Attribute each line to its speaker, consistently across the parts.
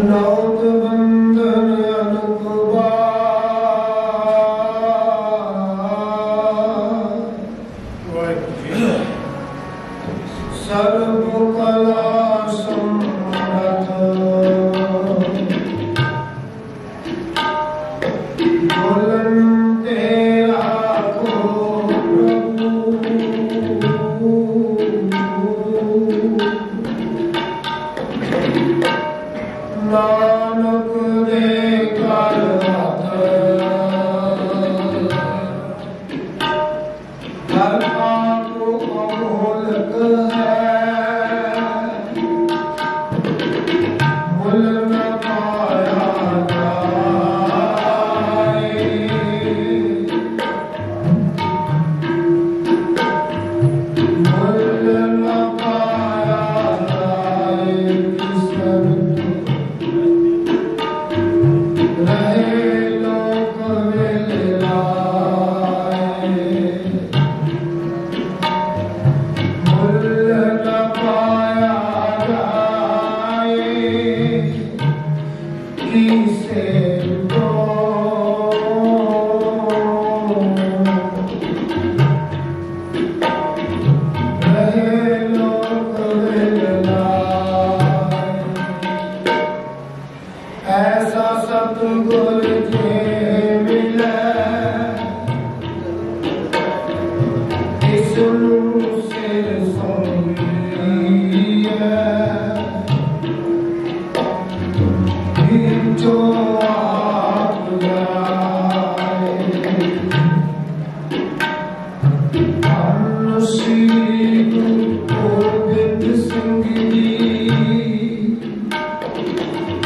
Speaker 1: नौत बंधन अनुपमा सर्व कला सम्मत बोलते आको नानक दे कर धर्मा को अमोलक है मुल न पाया जाए मुल न पाया जाए किसन रहे लोक मिलाए मुल न पाया जाए किसे दो रहे लोक मिलाए ऐसा सतगुर जे मिले इसनु सिर सोइए जो आप जाए धन श्री गुरु गोबिंद सिंह जी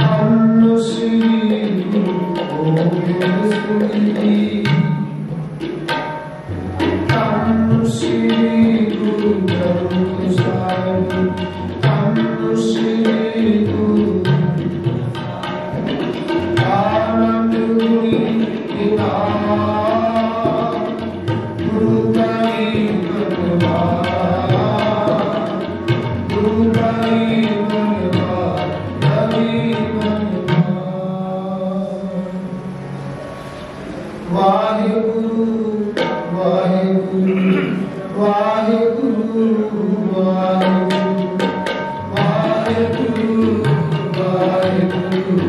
Speaker 1: धन श्री गुरु गोबिंद सिंह जी धन श्री गुरु ग्रंथ साहिब धन श्री गुरु आनंद गुरी किताब गुरु गरीब बनवाया गुरु गरीब बनवाया गरीब बनवाया वाहिगुरु वाहिगुरु वाहिगुरु वाहिगुरु वाहिगुरु वाहिगुरु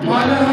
Speaker 1: One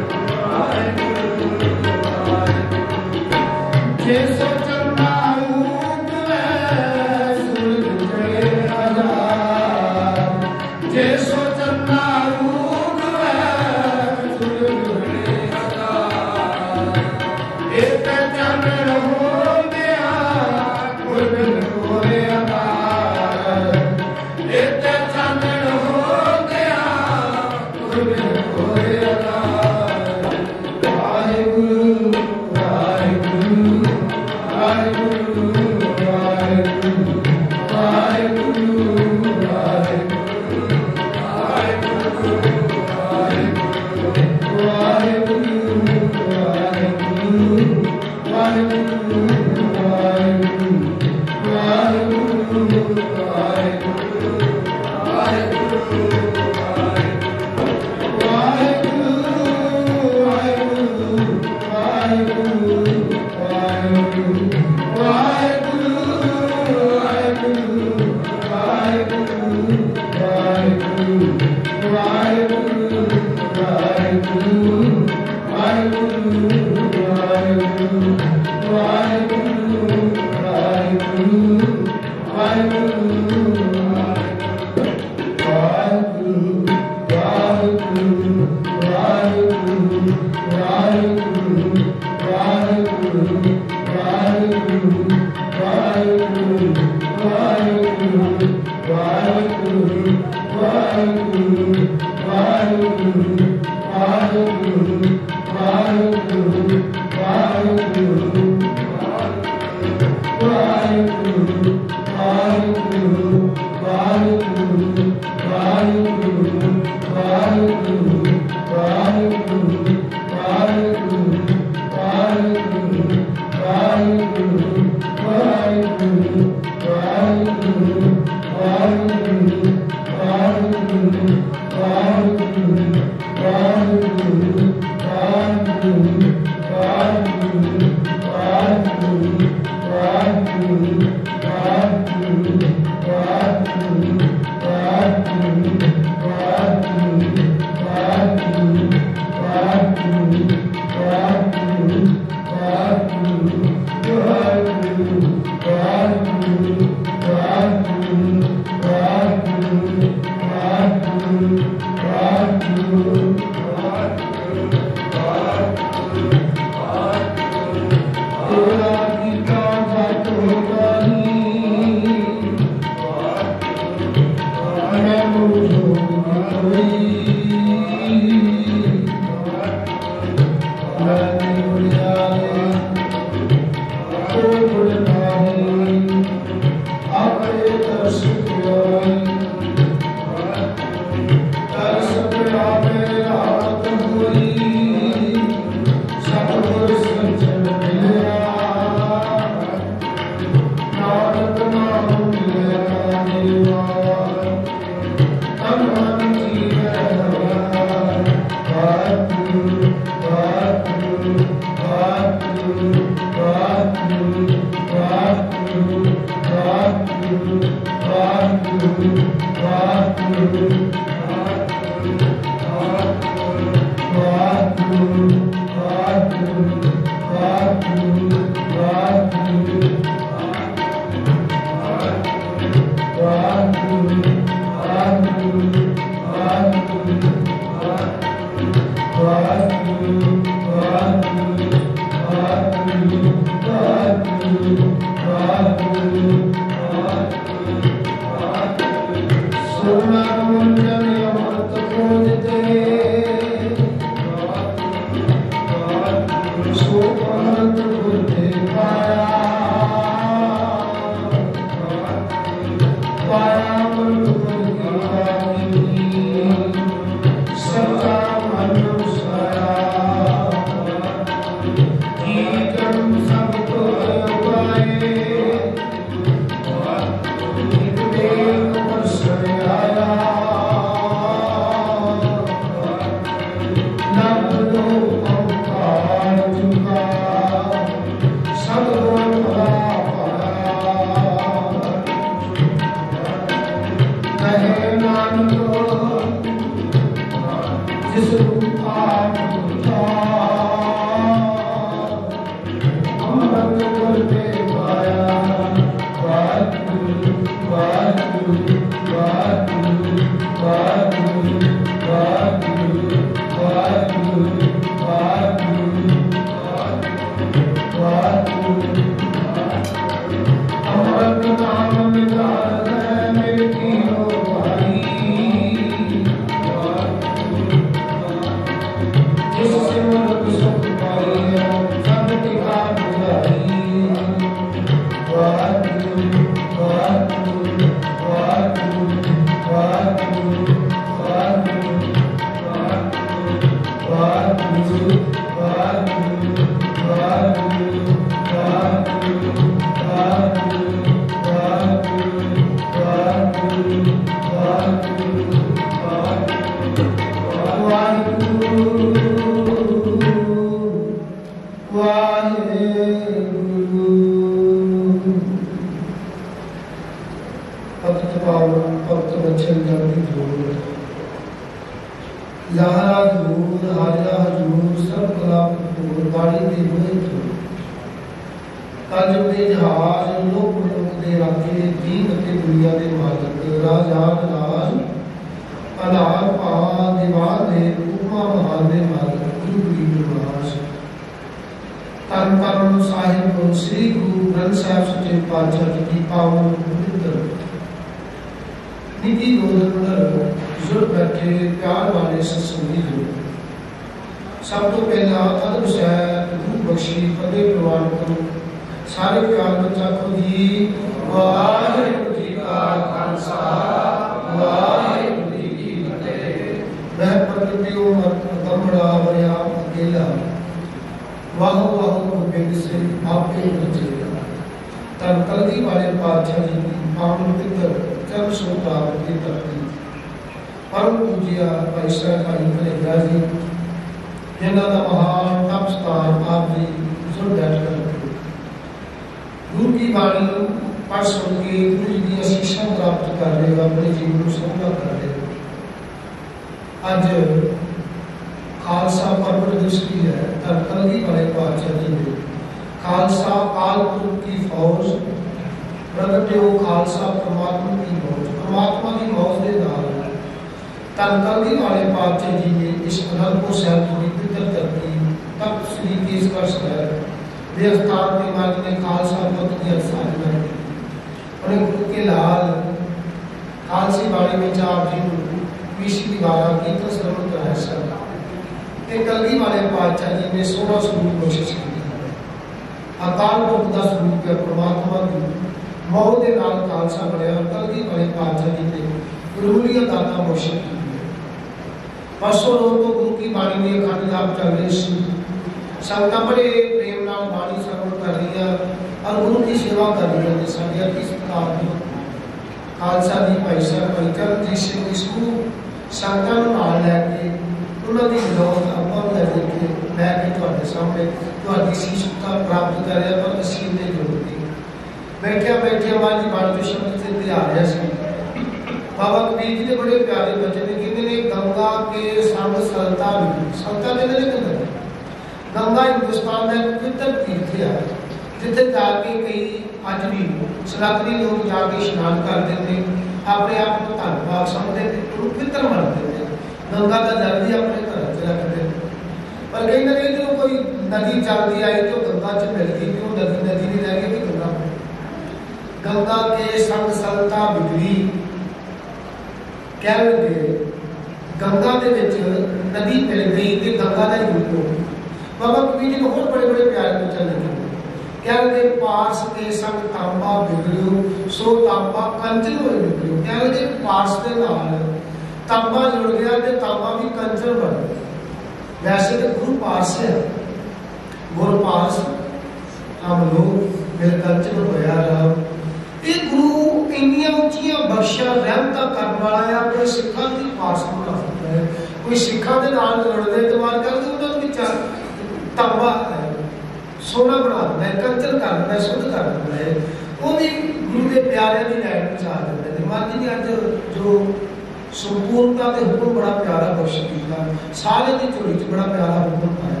Speaker 2: संपूर्णता के हुक्म बड़ा प्यारा बख्श किया, सारे की झोली च बड़ा प्यारा हुक्म पाया।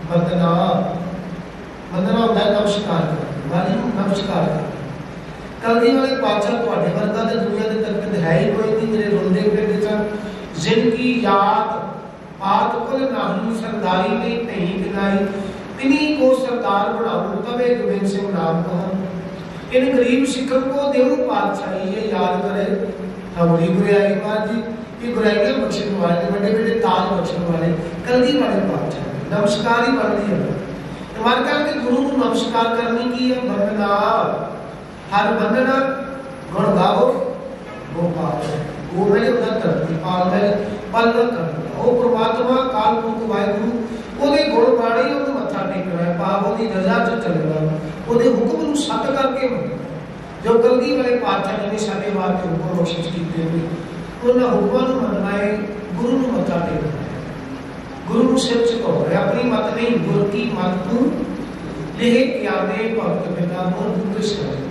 Speaker 2: वंदना वंदना होता है नमस्कार करना, वाली नमस्कार करना। कलगी वाले पातशाह तुहाडे वर्गा ते दुनिया के तरफ है ही कोई नहीं, मेरे रोंदे फिरदे सन, जिनकी याद आत कुल नाही सरदारी ने नहीं गिनाई, तिन्हीं को सरदार बनाऊं तबे गोविंद सिंह नाम कहूं। इन गरीब सिखों को देव पातशाही ये याद करे, हमारी गुरियाई बात जी कि गुरियाइयां बख्शने वाले, बड़े बड़े ताज बख्शने वाले कलगी वाले पातशाह नमस्कार ही बनती है। हमारे ख्याल के गुरु को नमस्कार करने की है। वंदना हर वंदना गुण गाओ गोपाल, वो मैंने उधर धरती पाल में पल कर ओ परमात्मा काल पुरख वाहिगुरु ओदे गुण गाने ओदे मत्था टेकना है, पाप ओदी रजा च चलना, ओदे हुक्म नूं सत करके जो कलगी वाले पातशाह ने साडे वास्ते हुक्म कोशिश कीते ने, उन्हां हुक्मां नूं मनना है, गुरु नूं मत्था टेकना है, गुरु नूं सिर झुकाउणा है, अपनी मत नहीं गुर की मत तू लेह क्याने भगत पिता मोर दुख सर।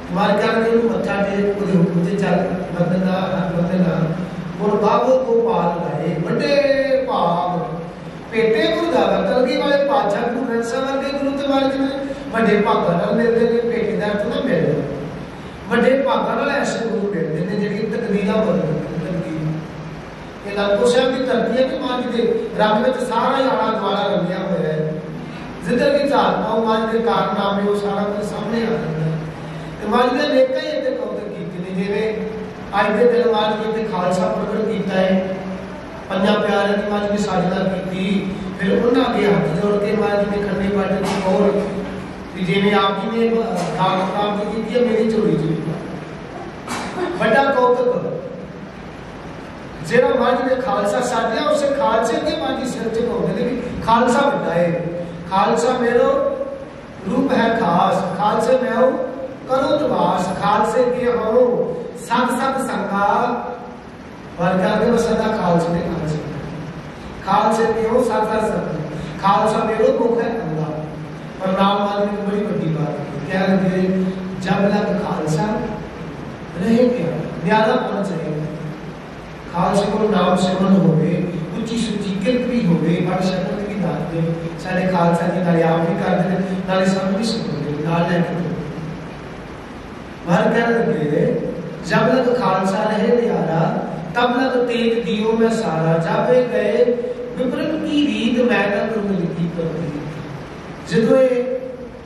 Speaker 2: हमारे ख्याल में मत्था टेक ओदे हुक्म ते चल। वंदना वंदना गुण गावो गोपाल गाए बड़े भाग पेटे गुरु दादा कलगी वाले पातशाह गुरु ग्रंथ साहिब वर्गे गुरु ते वाले ने बड़े भागां नाल मिलदे ने, पेटे दा अर्थ ना मिलदा, बड़े भागां नाल ऐसे गुरु मिलदे ने जेहड़ी तकदीरां बदलदे ने। ये अनंदपुर साहिब की धरती है कि मां जी दे रंग विच सारा ही आला दुआला रंगिया होया है, जिधर की झाल पाओ मां जी दे कारनामे वो सारा कुछ सामने आ जांदा है। ते मां जी ने नेकां ही इत्थे कौतक कीते ने, जिवें आज के दिन मां जी ने खालसा प्रगट किया है, पंजा प्यारिਆਂ की मां जी ने साधना की, फिर उन्होंने अगे हाथ जोड़ के मां जी ने खंडे बाटे की कौल कि जिवें आप जी ने दान प्राप्त की है मेरी झोली च बड़ा कौतक जेड़ा मां जी ने खालसा साधिया उस खालसे के मां जी सिर झुकाउंदे ने कि खालसा बड़ा है, खालसा मेरो रूप है खास, खालसे मैं हूं करो निवास, खालसे के हो सत सत संगा वर्गा के वसदा खालसे ने खालसे खालसे के हो सत सत संगा, खालसा मेरो मुख है अंगा। पर राम वाले ने बड़ी बड़ी बात क्या लगे, जब लग खालसा रहे क्या न्यारा होना चाहिए, खालसे को नाम सिमरन होवे, उच्ची सुची किरत भी होवे, बड़ शक्ति भी दात दे, सारे खालसा जी नाले आप भी कर दे, नाले सब भी सुन नाल लेके भर कर लगे। जब लग खालसा रहे न्यारा तब लग तेज दियो में सारा, जावे गए विपरीत की रीत मैं ना तुम लिखी कर दी। जदों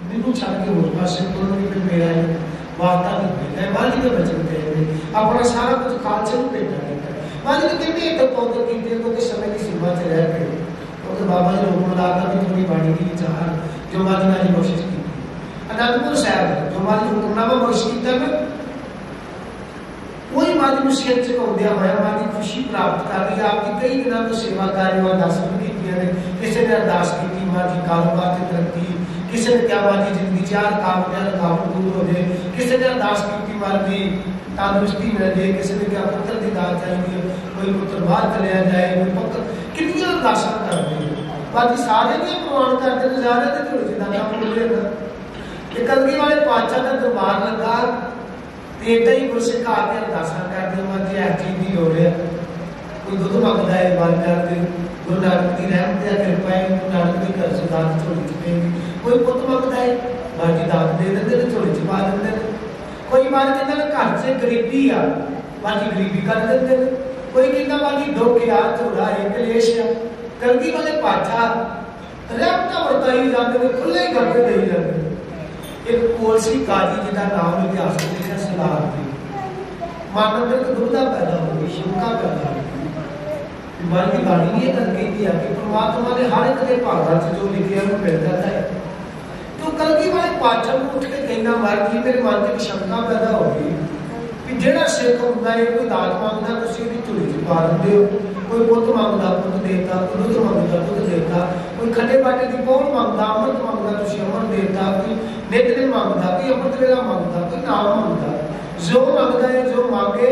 Speaker 2: मैनू छड़ के होर पासे तुरन भी फिर मेरा वार्ता नहीं भेजा, मां जी के बचन थे अपना सारा कुछ खालसे को भेजा है। मां जी ने कहते एक पौधे की क्योंकि समय की सीमा से रह गए, क्योंकि बाबा जी हुक्म लाता भी थोड़ी बाणी की विचार जो मां जी ने कोशिश की। अनंदपुर साहिब जो मां जी हुक्मनामा बख्श किया ना, वही मां जी सिर झुकाउंदिया होया मां जी खुशी प्राप्त कर रही। आपकी कई दिनों तो सेवा कार्य अरदासां भी कीतियां ने, किसी ने अरदास की मां जी कारोबार की तरक्की, किसी ने क्या मां जी जिंदगी चार काम क्या रुकावट दूर हो जाए, किसी ने अरदास की मां जी तंदुरुस्ती मिल जाए, किसी ने क्या पुत्र की दात चाहिए, कोई पुत्र बाहर चलिया जाए, कोई पुत्र कितनी अरदासां करते हैं मां जी सारे भी प्रवान करते नजारे ते झोली च दाना बोले ना। कलगी वाले पातशाह का दरबार लगा इदा ही गुरसिख आके अरदासां करदे मां जी ऐ चीज दी लोड़ है, कोई दुध मंगदा है बल करदे, गुरु नानक की रहमत या कृपा है, गुरु नानक की घर से दात झोली च पेंदी, कोई पुत मंगदा है मां जी दात दे देंदे ने झोली च पा देंदे ने, कोई मां कहंदा ने घर से गरीबी आ मां जी गरीबी कर देंदे ने, कोई कहंदा मां जी दुख आ झोला है कलेश आ, कलगी वाले पातशाह रहमतां वरताई जांदे ने, खुले गप्पे देई जांदे ने। एक कोलसी काजी जिहदा नाम इतिहास में लिखा सलाह दी मन अंदर एक दुविधा पैदा हो गई, शंका पैदा हो गई। मन की बाणी ये करके दिया कि परमात्मा ने हर एक के भागां च जो लिखिया वो मिल जाता है। तो कलगी वाले पातशाह को उठ के कहना मार जी मेरे मन में शंका पैदा हो गई कि जेड़ा सिख हुंदा है कोई दात मंगदा तुसीं उहदी झोली च पा दिंदे हो, कोई पुत मंगदा पुत देता, कोई दुध मंगदा दुध देता, कोई खंडे बाटे की पौड़ मंगदा अमृत मंगदा तुसीं अमृत देता, कोई नित्य मंगदा, कोई अमृत वेला मंगदा, कोई नाम मंगदा, जो मंगदा है जो मांगे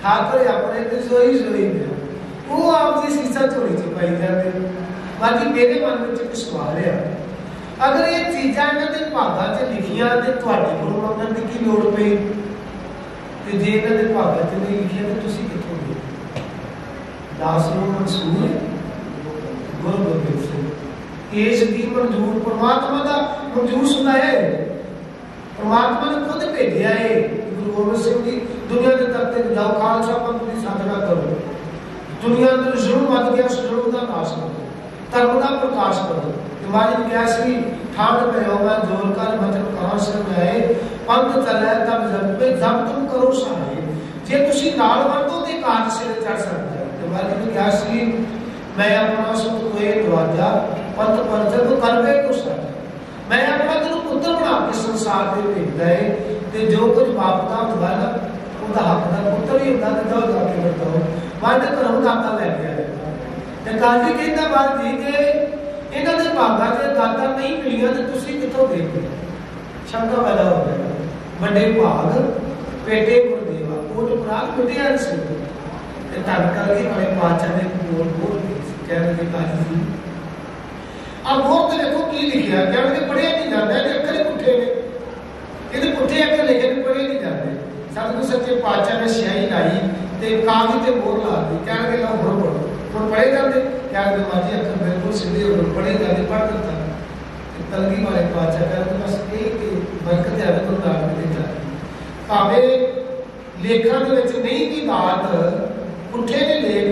Speaker 2: ठाकुर अपने ते सोई सोई दे, वो आप जी सीसा झोली च पाई जाते। बाकी मेरे मन में एक सवाल है, अगर ये चीज़ां इन्हां दे भागां च लिखियां ते तुहाडे कोल मंगण दी की लोड़ पई, ते जे इन्हां दे भागां च नहीं लिखियां ते तुसीं कित्थों दास नूं मंसूर गुरु गोबिंद सिंह। इस दी मंजूर परमात्मा का मंजूर सुना है, परमात्मा ने खुद भेजा है गुरु गोबिंद सिंह जी दुनिया के तक तक जाओ, खालसा पंथ की साधना करो, दुनिया के जुल्म वध गया जुल्म का नाश करो, धर्म का प्रकाश करो। महाराज ने कहा सी ठाड़ पे होगा जोर कर वचन कहां से आए, पंथ चले तब जब तुम करो सहाय, जे तुसी नाल वरतो ते काज सिर चढ़ सकदा है। महाराज ने कहा सी मैं अपना सुख कोई दरवाजा पंथ पर जब करवे तो सक, मैं अपना तेन पुत्र बना के संसार में भेजदा है ते जो कुछ बाप का हुआ ना ਉਹਦਾ ਹੱਕਦਾਰ ਪੁੱਤਰ ਹੀ ਹੁੰਦਾ ਤੇ ਜਾ ਕੇ ਬਤਾਓ ਵਾਅਦੇ ਕਰਮ ਦਾਤਾ ਲੈ ਕੇ ਆਇਆ ਤੇ ਕਾਜੀ ਕਹਿੰਦਾ ਬਾਤ ਜੀ ਕਿ ਇਹਨਾਂ ਦੇ ਭਾਗਾਂ 'ਚ ਦਾਤਾ ਨਹੀਂ ਮਿਲੀਆਂ ਤੇ ਤੁਸੀਂ ਕਿੱਥੋਂ ਦੇਗੇ। ਸ਼ੰਕਾ ਪੈਦਾ ਹੋ ਗਿਆ, ਵੱਡੇ ਭਾਗ ਪੇਟੇ ਗੁਰਦੇਵਾ ਕੋਟ ਪ੍ਰਾਗ ਮਿਟਿਆ ਸੀ ਤੇ ਧੰਨ ਕਰਕੇ ਵਾਲੇ ਪਾਤਸ਼ਾਹ ਨੇ ਬੋਲ ਕਹਿੰਦੇ ਕਾਜੀ ਜੀ ਆ ਬੋਲ ਤੇ ਦੇਖੋ ਕੀ ਲਿਖਿਆ, ਕਹਿੰਦੇ ਪੜਿਆ ਨਹੀਂ ਜਾਂਦਾ, ਇਹਦੇ ਅੱਖਰ ਪੁੱਠੇ ਨੇ, ਇਹਦੇ ਪੁੱਠੇ ਅੱਖਰ ਲਿਖੇ ਨੇ, ਪੜ੍ਹੇ ਨਹੀਂ ਜਾਂਦੇ। सतगुरु सच्चे पातशाह ने स्याही लाई ते कागज ते मोहर ला दी, कहने ला हुण पढ़ो, हुण पढ़े जाते, कहने माजी अखर बिल्कुल सीधे हो पढ़े जाते, पढ़ दिता। तलगी वाले पातशाह कहते बस एक बरकत है गुरु नानक देव जी भावे लेखां दे विच नहीं की बात पुठे ने लेख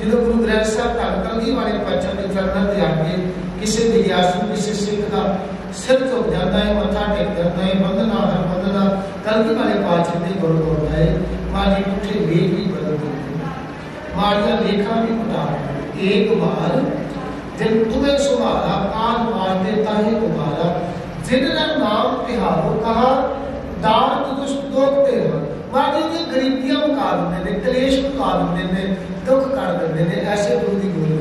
Speaker 2: जो गुरु ग्रंथ साहब धन तलगी वाले पातशाह के चरणों के आगे किसी जिज्ञासु किसी सिख का सिर झुक जाता है, मत्था टेक जाता है, वंदना हर वंदना तलगी वाले पातशाह ने गुरु होता है। मारी पुठे लेख भी बदल देते, मारिया लेखा भी बता। एक बार जिन तुम्हें सुहारा कान मार देता है तुम्हारा, जिनका नाम तिहारो कहा दार दुष्ट दोखते हैं। मारी ने गरीबियां मुका देते हैं, कलेश मुका देते हैं, दुख कर देते हैं, ऐसे गुरु की गोद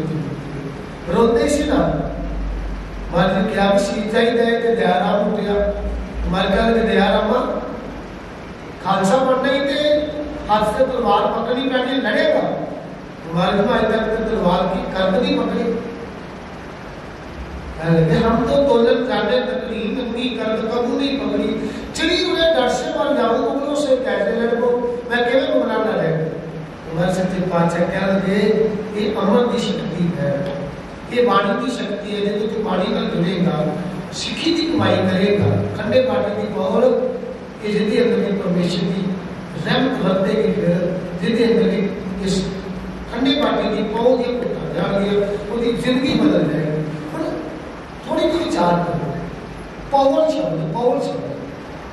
Speaker 2: रोते से ना मारी क्या भी चाहिए है कि दयाराम उठिया मार कर दयारामा खालसा पढ़ना ही थे, हाथ से तलवार पकड़नी पैनी, लड़ेगा हमारे आज तक तलवार की कर्द नहीं पकड़ी। हम तो दोलन जाने तकलीफ अपनी कर्द कबू नहीं पकड़ी, चली उन्हें डर से मर जाऊं मुगलों से कैसे लड़ो, मैं केवल गुमराह न रह। हमारे सच्चे पातशाह कह लगे ये अमन की शक्ति है, ये वाणी की शक्ति है, जो तू वाणी में जुड़ेगा सिखी की कमाई करेगा, खंडे बाटे की पौड़ ये जिंदगी अंदर परमेश्वर की रहमत वर्तेगी, फिर जिंदगी अंदर इस खंडे बाटे की पौड़ ये उठा जा गया, उसकी जिंदगी बदल जाएगी। थोड़ी भी विचार करो, पौड़ शब्द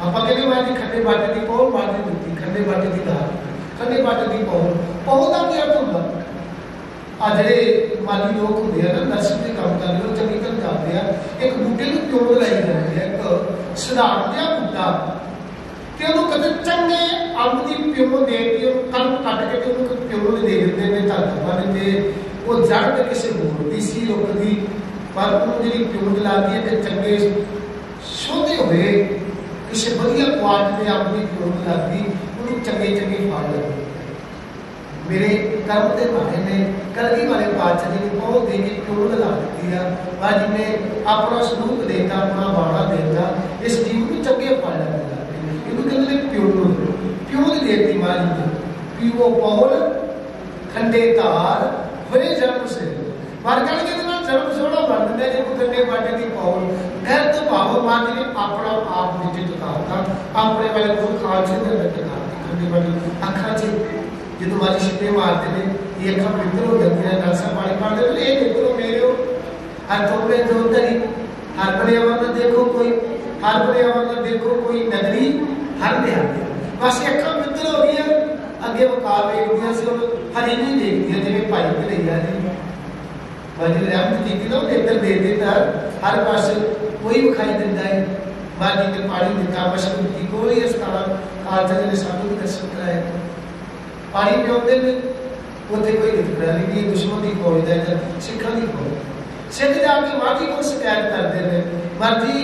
Speaker 2: आप कहते हैं खंडे बाटे की पौड़ बाटे दी खंडे बाटे की दाल खंडे बाटे की पौड़ का क्या अर्थ होगा। आ ਜਿਹੜੇ ਮਾਲੀ ਲੋਕ ਹੁੰਦੇ ਆ ਨਾ ਨਰਸਿੰਗ ਦੇ ਕੰਮ ਕਰਦੇ ਉਹ ਚੰਗੀ ਤਰ੍ਹਾਂ ਜਾਣਦੇ ਆ, ਇੱਕ ਬੂਟੇ ਨੂੰ ਪਿਓ ਲਾਈ ਜਾਂਦੇ ਆ, ਇੱਕ ਸਧਾਰਨ ਜਿਹਾ ਬੂਟਾ ਤੇ ਉਹਨੂੰ ਕਦੇ ਚੰਗੇ ਅੰਬ ਦੀ ਪਿਓ ਦੇ ਕੇ ਉਹ ਕਲਮ ਕੱਟ ਕੇ ਤੇ ਉਹਨੂੰ ਪਿਓ ਨੂੰ ਦੇ ਦਿੰਦੇ ਨੇ ਧਰਤੀ ਬਣ ਤੇ ਉਹ ਜੜ ਤੇ ਕਿਸੇ ਹੋਰ ਦੀ ਸੀ ਰੁਕਦੀ, ਪਰ ਉਹ ਜਿਹੜੀ ਪਿਓ ਲਾਦੀ ਹੈ ਤੇ ਚੰਗੇ ਸੋਧੇ ਹੋਏ ਕਿਸੇ ਵਧੀਆ ਕੁਆਲਿਟੀ ਦੇ ਅੰਬ ਦੀ ਪਿਓ ਲਾਦੀ ਉਹਨੂੰ ਚੰਗੇ ਫਲ ਲੱਗਦੇ। मेरे कर्म के भाने ने कलगी वाले पातशाह जी ने बहुत दे के क्यों ला दी है, बाजी ने अपना स्वरूप देता, अपना बाड़ा देता, इस जीव में चंगे फल लगेगा। इन्होंने कहते प्यो ने देती माजी ने पियो पौल खंडे तार हुए जन्म से पर कहते जन्म सोना बन दिया जो खंडे बाटे की पौल घर तो भाव माजी ने अपना आप नीचे टुकाता, अपने वाले को खालसे के अंदर टुकाती खंडे बाटे अखा से जो माजी छिपे मारते हैं ये अखा मित्र हो जाती है, नरसा पानी पाते हैं ये मित्रों मेरे हो हर तुम में जो तरी हर पर्यावरण देखो कोई हर पर्यावरण देखो कोई नगरी हर दे बस ये अखा मित्र हो गई अगे वकार देखदियां से हरी नहीं देखदियां जिवें भाई भलैया जी माजी ने रहमत की ना नेत्र दे देता हर पास कोई विखाई दिंदा है। माजी ने पानी दिता मशहूर की कोई इस कारण खालसा जी ने सानू दर्शन कराए पानी पिआते ने उत्थे कोई निगरानी नहीं, दुश्मन की फौज है सिखा की फौज सिख जाके माजी को शिकायत करते हैं माजी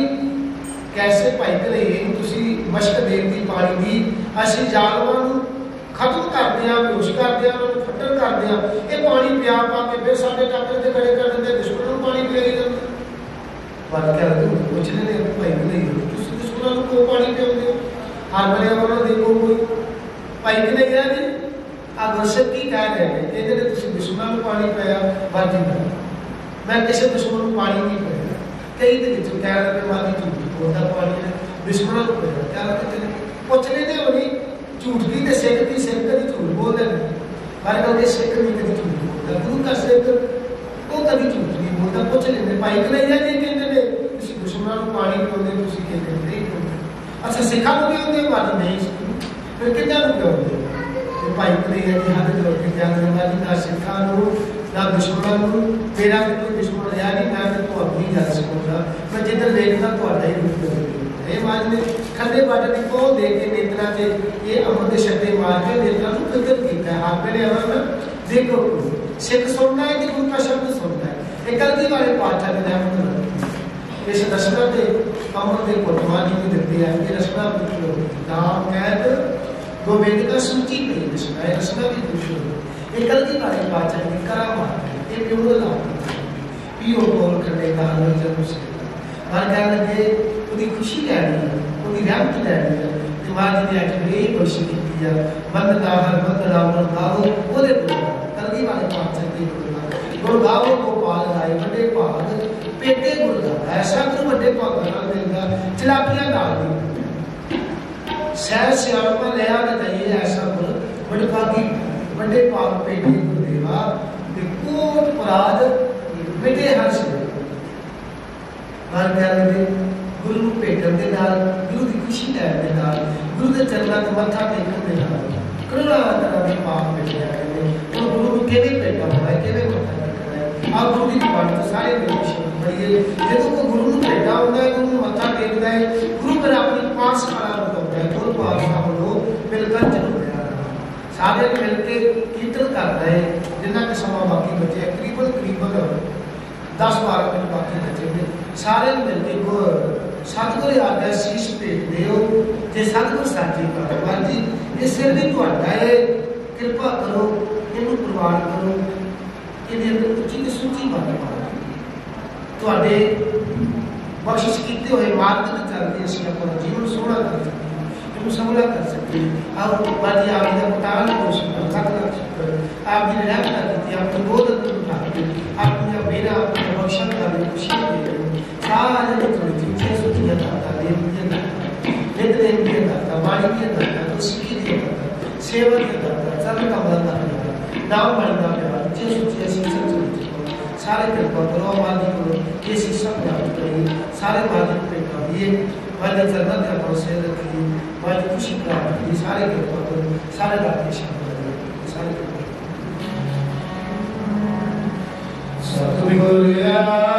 Speaker 2: कैसे भाई भलैये तुसी मशक देती पानी की असीं जानवरों खत्म करते हैं, बेहोश करते हैं, उन्होंने फट्टन करते हैं, ये पानी पिया पा के फिर साढ़े टाकर से खड़े कर देते दुश्मनों को पानी पिलाई जाते पर क्या पूछने ने भाई भलैये तुसी दुश्मनों को पानी पिआते हो हर पर्यावरण देखो कोई भाई भलैया जी आ गुरसिख की कह रहे हैं ये दुश्मन दुश्मन पानी पाया वाजी मैं किसी दुश्मन पानी नहीं पाया कई कह रहे वाजी झूठ बोलता पानी है दुश्मनों को पाया क्या कहते पुछ लेते हो नहीं झूठ की तो सिख की सिख कभी झूठ बोलते हैं पर कभी सिख नहीं कभी झूठ बोलता गुरु का सिख वो कभी झूठ नहीं बोलता पुछ लेते भाई कन्हैया जी कहते हैं किसी दुश्मनों को पानी पिलाते तुम कहते नहीं पिलाते अच्छा सिखा को भी होते वाजी नहीं फिर कितना पिलाते भाई कन्हैया जी हाथ जोड़ के कहते हैं वाजी ना सिखा ना दुश्मनों मेरा भी कोई दुश्मन रहा नहीं मैं तो अपनी गल सुनूंगा मैं जिधर देखता तो ही रुक ये माज ने खंडे बाटे की को दे के नेत्रा से ये अमर के शब्दे मार के नेत्रा को किधर कीता है हाथ मेरे अमर में देखो सिख सुनना है कि गुरु का शब्द सुनना है एक गलती वाले पाठा ने रहमत इस रचना के अमर के पटवा जी ने देते हैं ये रचना नाम कैद गोविंद का सूची पे रचना की दूसरी एक गलती वाले पाठा ने करा मार ये क्यों ला पीओ बोल करने का हल जरूर से हर कह लगे ਉਹਦੀ खुशी लैनी है ਉਹਦੀ रहमत लैनी है दिमाग ने अज बड़ी कोशिश की है बंदना हर बंदना मन गाओ ਉਹਦੇ ਕੋਲ ਕਲਗੀ ਵਾਲੇ ਪਾਤਸ਼ਾਹ ਦੀ ਗੁਰ ਗਾओ ਗੋਪਾਲ ਰਾਏ ਵੱਡੇ ਭਾਗ ਪੇਟੇ ਗੁਰ ਦਾ ਐਸਾ ਗੁਰ ਵੱਡੇ ਭਾਗ ਨਾਲ ਮਿਲਦਾ ਚਲਾਕੀਆਂ ਨਾਲ ਨਹੀਂ ਸਹਿ ਸਿਆਣਪਾ ਲਿਆ ਨਾ ਜਾਈਏ ਐਸਾ ਗੁਰ ਵੱਡੇ ਭਾਗੀ ਵੱਡੇ ਭਾਗ ਪੇਟੇ ਗੁਰ ਦੇਵਾ ਤੇ ਕੋਟ ਪਰਾਦ ਮਿਟੇ ਹਰ ਸੇ हर कह लगे गुरु भेटन के नाल गुरु की खुशी लैन के नाल गुरु के चरणों को मत्था टेकन के नाल करोड़ों तरह के पाप मिटे हैं और गुरु को किवें भेटा होना है किवें मत्था टेकना है आप गुरु की बात तो सारे विषय पढ़िए जब को गुरु को भेटा होता है गुरु मत्था टेकता है गुरु पर अपनी पास खड़ा होता है गुरु पातशाह को मिलकर चलो सारे मिलके कीर्तन करता है जिन्ना के समा बाकी बचे करीबन 10-12 मिनट बाकी बचे सारे मिलके सतगुर आज्ञा शीश भेट दिओ जे सतगुर साची कारोबार जी ये सिर भी तुहाडा है कृपा करो इनू प्रवान करो इहदे अंदर उच्ची ते सुची बात पाओ तुहाडे बख्शिश कीते होए मार्ग ते चलदे असीं अपना जीवन सोहना कर सकते इनू संभला कर सकते आप बाजी आप दा पताल को सकते आप जी ने रहमत दी अपनी गोद में उठा के अपनी मेरा अपनी बख्शन का खुशी दे सारे थोड़ी चीजें सुचियां दाता देव के दाता नित के दाता वाणी के दाता तो सीखी के दाता सेवा के दाता सब का बंदा नाम वाणी का प्यार जे सुचियां शिक्षण चलती सारे कृपा करो माली करो ये शिक्षा प्राप्त करिए सारे माली पे करिए वाले चरण का भरोसे रखिए वाली खुशी प्राप्त करिए सारे कृपा करो सारे बातें शामिल करिए सारे सतगुरु